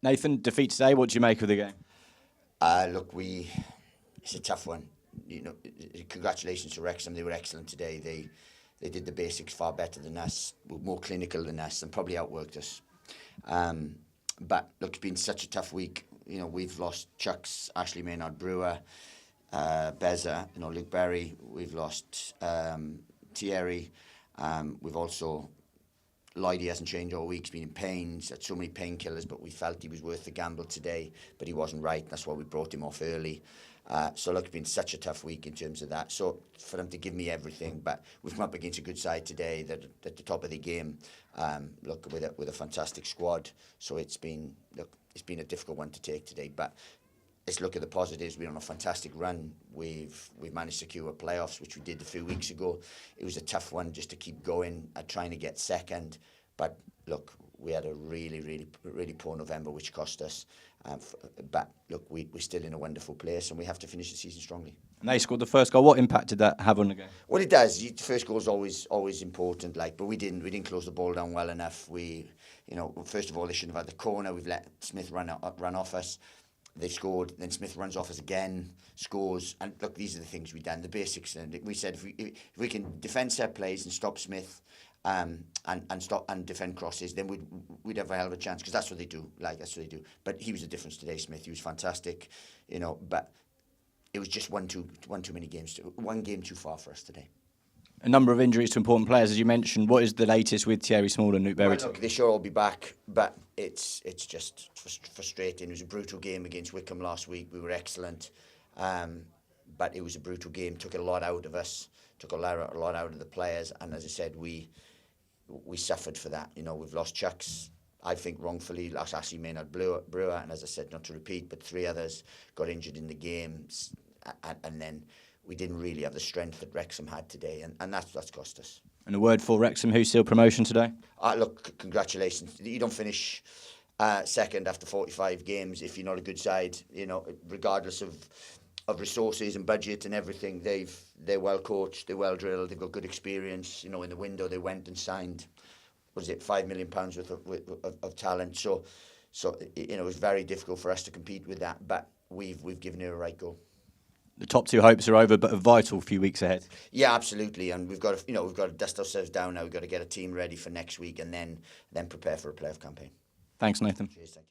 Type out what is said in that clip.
Nathan, defeat today. What do you make of the game? Look, it's a tough one. Congratulations to Wrexham. They were excellent today. They did the basics far better than us, were more clinical than us, and probably outworked us. But look, it's been such a tough week. We've lost Chucks, Ashley Maynard Brewer, Beza, Luke Berry. We've lost Thierry. We've also Lloydie hasn't changed all week. He's been in pains, had so many painkillers, but we felt he was worth the gamble today, but he wasn't right. That's why we brought him off early. So look, it's been such a tough week in terms of that. So for them to give me everything, but we've come up against a good side today that at the top of the game. Look, with a fantastic squad. So it's been a difficult one to take today, but let's look at the positives. We're on a fantastic run. We've managed to secure playoffs, which we did a few weeks ago. It was a tough one just to keep going at trying to get second. But look, we had a really, really, really poor November, which cost us. But look, we're still in a wonderful place, and we have to finish the season strongly. And they scored the first goal. What impact did that have on the game? Well, it does. The first goal is always important. But we didn't close the ball down well enough. First of all, they shouldn't have had the corner. We've let Smith run off us. They've scored, then Smith runs off us again, scores, and look, these are the things we've done, the basics. And we said if we can defend set plays and stop Smith, and stop and defend crosses, then we'd have a hell of a chance, because that's what they do. That's what they do. But he was a difference today, Smith. He was fantastic, But it was just one too many games, one game too far for us today. A number of injuries to important players, as you mentioned. What is the latest with Thierry Small and Luke Berry? Well, look, they should all be back, but it's just frustrating. It was a brutal game against Wycombe last week. We were excellent, but it was a brutal game. Took a lot out of us, took a lot out of the players, and as I said, we suffered for that. We've lost Chucks, I think wrongfully, lost Ashley Maynard Brewer, and as I said, not to repeat, but 3 others got injured in the games, and then we didn't really have the strength that Wrexham had today, and that's cost us. And a word for Wrexham, who sealed promotion today? Look, congratulations. You don't finish second after 45 games if you're not a good side. Regardless of resources and budget and everything, they're well coached, they're well drilled, they've got good experience. In the window they went and signed, £5 million worth of talent. So it was very difficult for us to compete with that, but we've given it a right go. The top 2 hopes are over, but a vital few weeks ahead. Yeah, absolutely, and we've got to dust ourselves down now. We've got to get a team ready for next week, and then prepare for a playoff campaign. Thanks, Nathan. Cheers, thank you.